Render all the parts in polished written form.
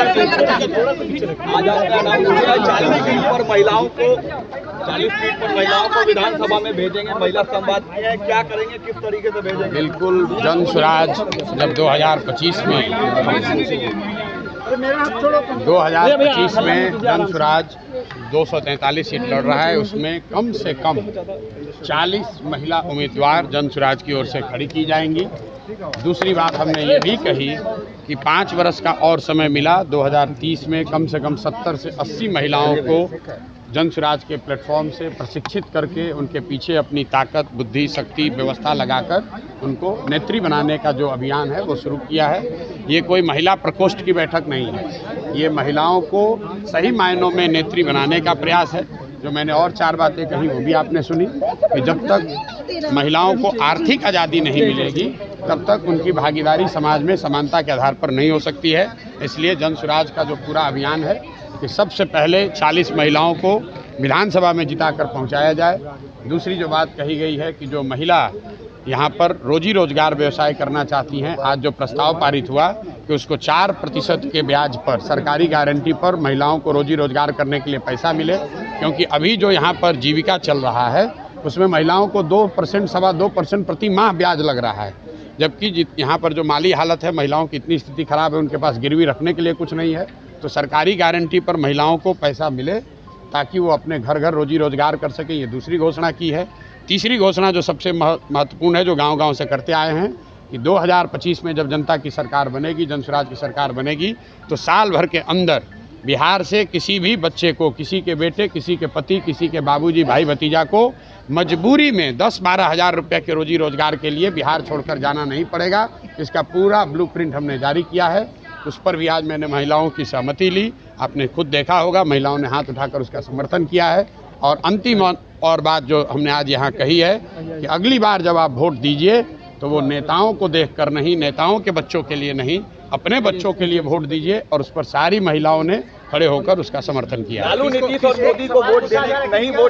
Seat पर महिलाओं को विधानसभा में भेजेंगे, महिला संवाद किया है, क्या करेंगे, किस तरीके से भेजेंगे? बिल्कुल, जन स्वराज जब 2025 में जन स्वराज 243 सीट लड़ रहा है, उसमें कम से कम 40 महिला उम्मीदवार जन स्वराज की ओर से खड़ी की जाएंगी। दूसरी बात हमने ये भी कही कि 5 वर्ष का और समय मिला, 2030 में कम से कम 70 से 80 महिलाओं को जन स्वराज के प्लेटफॉर्म से प्रशिक्षित करके उनके पीछे अपनी ताकत, बुद्धि, शक्ति, व्यवस्था लगाकर उनको नेत्री बनाने का जो अभियान है वो शुरू किया है। ये कोई महिला प्रकोष्ठ की बैठक नहीं है, ये महिलाओं को सही मायनों में नेत्री बनाने का प्रयास है। जो मैंने और 4 बातें कही वो भी आपने सुनी कि जब तक महिलाओं को आर्थिक आज़ादी नहीं मिलेगी तब तक उनकी भागीदारी समाज में समानता के आधार पर नहीं हो सकती है। इसलिए जन स्वराज का जो पूरा अभियान है कि सबसे पहले 40 महिलाओं को विधानसभा में जिताकर पहुंचाया जाए। दूसरी जो बात कही गई है कि जो महिला यहाँ पर रोजी रोजगार व्यवसाय करना चाहती हैं, आज जो प्रस्ताव पारित हुआ कि उसको 4% के ब्याज पर, सरकारी गारंटी पर महिलाओं को रोजी रोजगार करने के लिए पैसा मिले, क्योंकि अभी जो यहाँ पर जीविका चल रहा है उसमें महिलाओं को 2%, 2.25% प्रति माह ब्याज लग रहा है, जबकि यहाँ पर जो माली हालत है, महिलाओं की इतनी स्थिति खराब है, उनके पास गिरवी रखने के लिए कुछ नहीं है। तो सरकारी गारंटी पर महिलाओं को पैसा मिले ताकि वो अपने घर घर रोजी रोजगार कर सके, ये दूसरी घोषणा की है। तीसरी घोषणा जो सबसे महत्वपूर्ण है, जो गांव-गांव से करते आए हैं कि 2025 में जब जनता की सरकार बनेगी, जन स्वराज की सरकार बनेगी, तो साल भर के अंदर बिहार से किसी भी बच्चे को, किसी के बेटे, किसी के पति, किसी के बाबूजी, भाई भतीजा को मजबूरी में 10-12 हज़ार रुपये के रोजी रोजगार के लिए बिहार छोड़कर जाना नहीं पड़ेगा। इसका पूरा ब्लूप्रिंट हमने जारी किया है, उस पर भी आज मैंने महिलाओं की सहमति ली। आपने खुद देखा होगा, महिलाओं ने हाथ उठाकर उसका समर्थन किया है। और अंतिम और बात जो हमने आज यहाँ कही है कि अगली बार जब आप वोट दीजिए तो वो नेताओं को देखकर नहीं, नेताओं के बच्चों के लिए नहीं, अपने बच्चों के लिए वोट दीजिए। और उस पर सारी महिलाओं ने खड़े होकर उसका समर्थन किया। लालू नीतीश और मोदी को वोट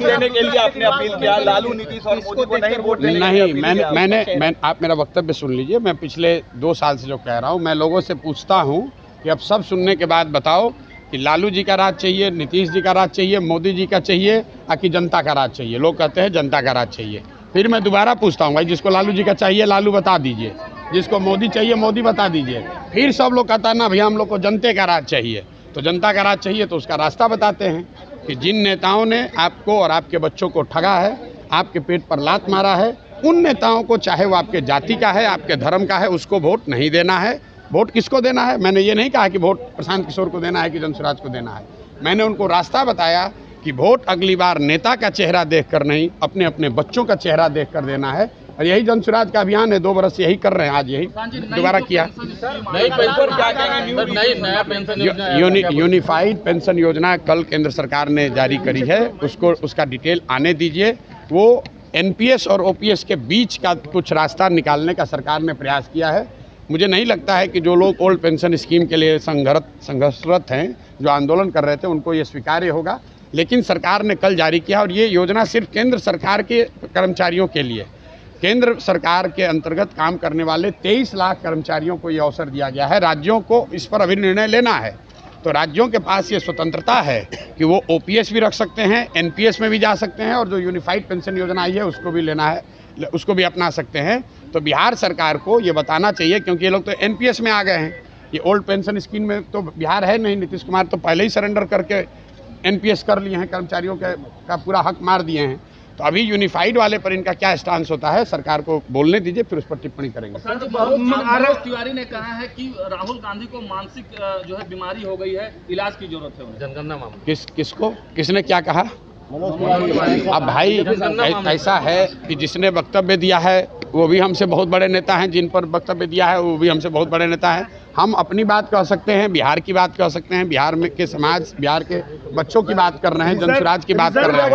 देने के लिए आपने अपील किया, लालू नीतीश और मोदी को नहीं वोट देने नहीं, आप मेरा वक्तव्य सुन लीजिए। मैं पिछले 2 साल से जो कह रहा हूँ, मैं लोगों से पूछता हूँ कि अब सब सुनने के बाद बताओ कि लालू जी का राज चाहिए, नीतीश जी का राज चाहिए, मोदी जी का चाहिए, या कि जनता का राज चाहिए? लोग कहते हैं जनता का राज चाहिए। फिर मैं दोबारा पूछता हूँ, भाई जिसको लालू जी का चाहिए लालू बता दीजिए, जिसको मोदी चाहिए मोदी बता दीजिए। फिर सब लोग कहता ना भैया हम लोग को जनता का राज चाहिए। तो जनता का राज चाहिए तो उसका रास्ता बताते हैं कि जिन नेताओं ने आपको और आपके बच्चों को ठगा है, आपके पेट पर लात मारा है, उन नेताओं को, चाहे वो आपके जाति का है, आपके धर्म का है, उसको वोट नहीं देना है। वोट किसको देना है? मैंने ये नहीं कहा कि वोट प्रशांत किशोर को देना है कि जन स्वराज को देना है। मैंने उनको रास्ता बताया कि वोट अगली बार नेता का चेहरा देखकर नहीं, अपने अपने बच्चों का चेहरा देखकर देना है। और यही जन स्वराज का अभियान है, 2 बरस से यही कर रहे हैं, आज यही दोबारा किया। यूनिफाइड पेंशन योजना कल केंद्र सरकार ने जारी करी है, उसका डिटेल आने दीजिए। वो एनपीएस और ओपीएस के बीच का कुछ रास्ता निकालने का सरकार ने प्रयास किया है। मुझे नहीं लगता है कि जो लोग ओल्ड पेंशन स्कीम के लिए संघर्षरत हैं, जो आंदोलन कर रहे थे, उनको ये स्वीकार्य होगा। लेकिन सरकार ने कल जारी किया और ये योजना सिर्फ केंद्र सरकार के कर्मचारियों के लिए, केंद्र सरकार के अंतर्गत काम करने वाले 23 लाख कर्मचारियों को ये अवसर दिया गया है। राज्यों को इस पर अभी निर्णय लेना है, तो राज्यों के पास ये स्वतंत्रता है कि वो ओपीएस भी रख सकते हैं, एनपीएस में भी जा सकते हैं, और जो यूनिफाइड पेंशन योजना आई है उसको भी लेना है, उसको भी अपना सकते हैं। तो बिहार सरकार को ये बताना चाहिए, क्योंकि ये लोग तो एनपीएस में आ गए हैं, ये ओल्ड पेंशन स्कीम में तो बिहार है नहीं। नीतीश कुमार तो पहले ही सरेंडर करके एनपीएस कर लिए हैं, कर्मचारियों का पूरा हक मार दिए हैं। तो अभी यूनिफाइड वाले पर इनका क्या स्टांस होता है, सरकार को बोलने दीजिए, फिर उस पर टिप्पणी करेंगे। मनोज तिवारी ने कहा है कि राहुल गांधी को मानसिक जो है बीमारी हो गई है, इलाज की जरूरत है। जनगणना मामला किसको, किसने क्या कहा? अब भाई ऐसा है कि जिसने वक्तव्य दिया है वो भी हमसे बहुत बड़े नेता हैं, जिन पर वक्तव्य दिया है वो भी हमसे बहुत बड़े नेता हैं। हम अपनी बात कह सकते हैं, बिहार की बात कह सकते हैं, बिहार में के समाज, बिहार के बच्चों की बात कर रहे हैं, जन स्वराज की बात कर रहे हैं।